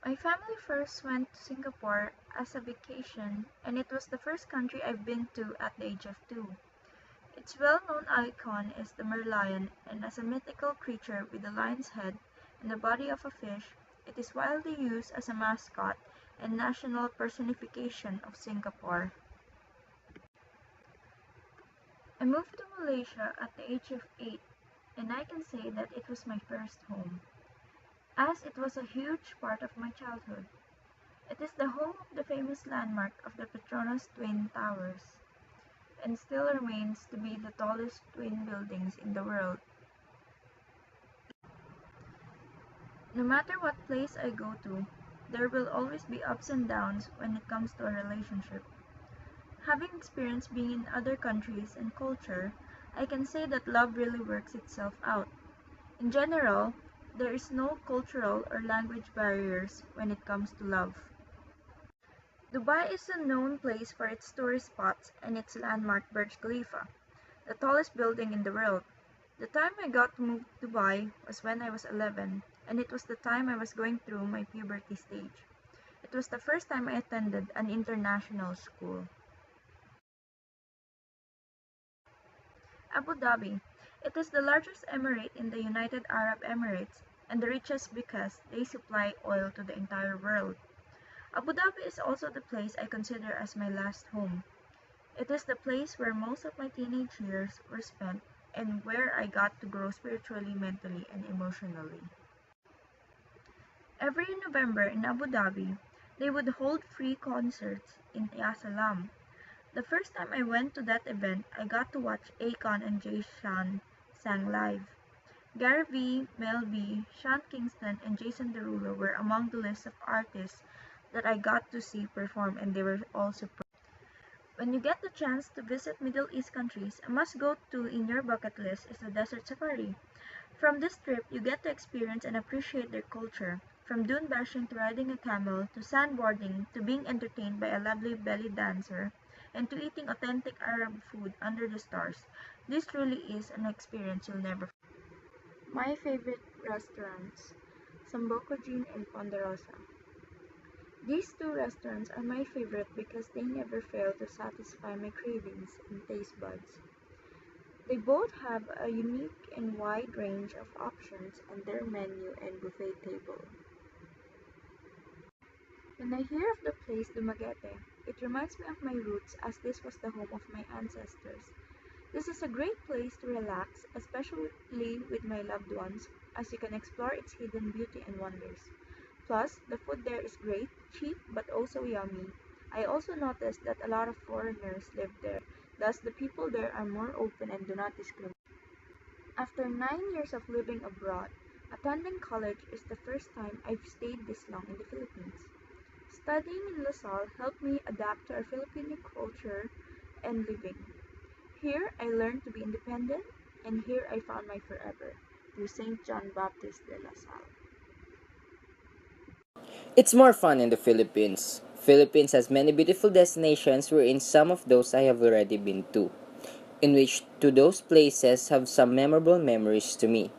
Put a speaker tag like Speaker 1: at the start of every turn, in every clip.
Speaker 1: My family first went to Singapore as a vacation, and it was the first country I've been to at the age of 2. Its well-known icon is the merlion, and as a mythical creature with a lion's head and the body of a fish, it is widely used as a mascot and national personification of Singapore. I moved to Malaysia at the age of 8, and I can say that it was my first home, as it was a huge part of my childhood. It is the home of the famous landmark of the Petronas Twin Towers, and still remains to be the tallest twin buildings in the world. No matter what place I go to, there will always be ups and downs when it comes to a relationship. Having experienced being in other countries and culture, I can say that love really works itself out. In general, there is no cultural or language barriers when it comes to love. Dubai is a known place for its tourist spots and its landmark Burj Khalifa, the tallest building in the world. The time I got to move to Dubai was when I was 11, and it was the time I was going through my puberty stage. It was the first time I attended an international school. Abu Dhabi. It is the largest emirate in the United Arab Emirates and the richest because they supply oil to the entire world. Abu Dhabi is also the place I consider as my last home. It is the place where most of my teenage years were spent and where I got to grow spiritually, mentally, and emotionally. Every November in Abu Dhabi, they would hold free concerts in Ya Salam. The first time I went to that event, I got to watch Akon and Jay Sean sang live. Gary V, Mel B, Sean Kingston, and Jason Derulo were among the list of artists that I got to see perform, and they were all superb. When you get the chance to visit Middle East countries, a must-go-to in your bucket list is the desert safari. From this trip, you get to experience and appreciate their culture, from dune bashing to riding a camel, to sandboarding, to being entertained by a lovely belly dancer, and to eating authentic Arab food under the stars. This truly is an experience you'll never forget. My favorite restaurants, Sambuco Jean and Ponderosa. These two restaurants are my favorite because they never fail to satisfy my cravings and taste buds. They both have a unique and wide range of options on their menu and buffet table. When I hear of the place Dumaguete, it reminds me of my roots as this was the home of my ancestors. This is a great place to relax, especially with my loved ones, as you can explore its hidden beauty and wonders. Plus, the food there is great, cheap, but also yummy. I also noticed that a lot of foreigners live there, thus the people there are more open and do not discriminate. After 9 years of living abroad, attending college is the first time I've stayed this long in the Philippines. Studying in LaSalle helped me adapt to our Filipino culture and living. Here, I learned to be independent, and here I found my forever, through St. John Baptist de La Salle.
Speaker 2: It's more fun in the Philippines. Philippines has many beautiful destinations wherein some of those I have already been to, in which to those places have some memorable memories to me.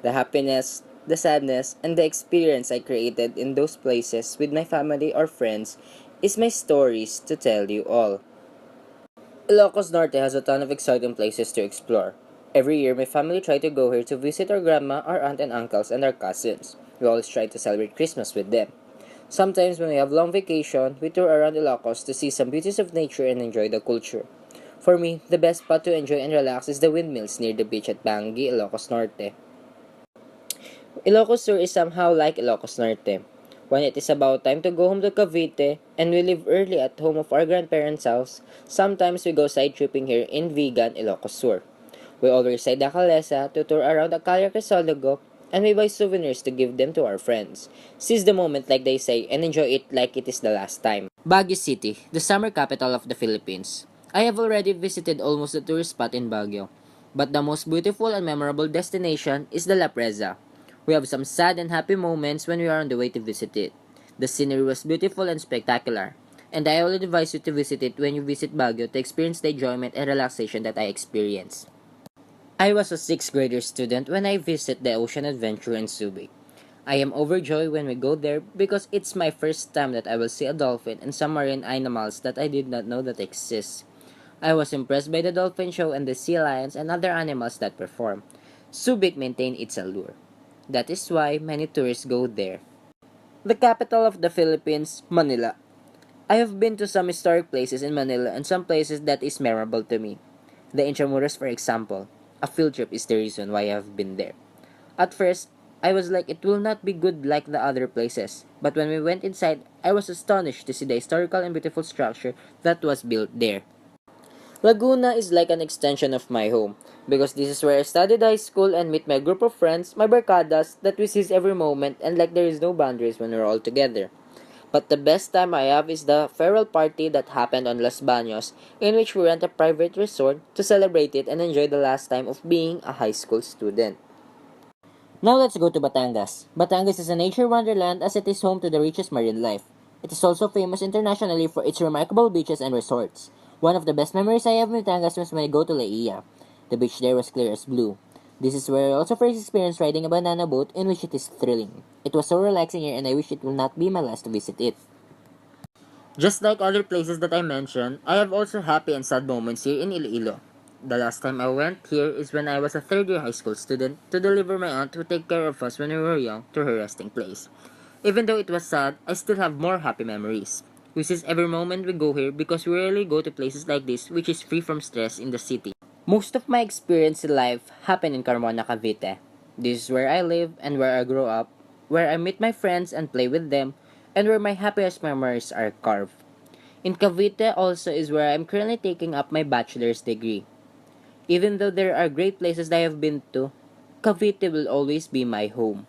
Speaker 2: The happiness, the sadness, and the experience I created in those places with my family or friends is my stories to tell you all. Ilocos Norte has a ton of exciting places to explore. Every year, my family try to go here to visit our grandma, our aunt and uncles, and our cousins. We always try to celebrate Christmas with them. Sometimes when we have long vacation, we tour around Ilocos to see some beauties of nature and enjoy the culture. For me, the best spot to enjoy and relax is the windmills near the beach at Bangi, Ilocos Norte. Ilocos Sur is somehow like Ilocos Norte. When it is about time to go home to Cavite and we live early at home of our grandparents' house, sometimes we go side tripping here in Vigan, Ilocos Sur. We always ride the Calesa to tour around the Calle Crisologo and we buy souvenirs to give them to our friends. Seize the moment like they say and enjoy it like it is the last time. Baguio City, the summer capital of the Philippines. I have already visited almost the tourist spot in Baguio, but the most beautiful and memorable destination is the La Presa. We have some sad and happy moments when we are on the way to visit it. The scenery was beautiful and spectacular, and I will advise you to visit it when you visit Baguio to experience the enjoyment and relaxation that I experienced. I was a 6th grader student when I visited the ocean adventure in Subic. I am overjoyed when we go there because it's my first time that I will see a dolphin and some marine animals that I did not know that exist. I was impressed by the dolphin show and the sea lions and other animals that perform. Subic maintained its allure. That is why many tourists go there. The capital of the Philippines, Manila. I have been to some historic places in Manila and some places that is memorable to me. The Intramuros, for example. A field trip is the reason why I have been there. At first, I was like it will not be good like the other places. But when we went inside, I was astonished to see the historical and beautiful structure that was built there. Laguna is like an extension of my home because this is where I studied high school and meet my group of friends, my barcadas, that we seize every moment and like there is no boundaries when we're all together. But the best time I have is the farewell party that happened on Los Baños, in which we rent a private resort to celebrate it and enjoy the last time of being a high school student. Now let's go to Batangas. Batangas is a nature wonderland as it is home to the richest marine life. It is also famous internationally for its remarkable beaches and resorts. One of the best memories I have in Batangas was when I go to Laia. The beach there was clear as blue. This is where I also first experienced riding a banana boat in which it is thrilling. It was so relaxing here and I wish it will not be my last to visit it. Just like other places that I mentioned, I have also happy and sad moments here in Iloilo. The last time I went here is when I was a third year high school student to deliver my aunt who take care of us when we were young to her resting place. Even though it was sad, I still have more happy memories. We seize every moment we go here because we rarely go to places like this which is free from stress in the city. Most of my experience in life happened in Carmona, Cavite. This is where I live and where I grew up, where I meet my friends and play with them, and where my happiest memories are carved. In Cavite also is where I'm currently taking up my bachelor's degree. Even though there are great places that I have been to, Cavite will always be my home.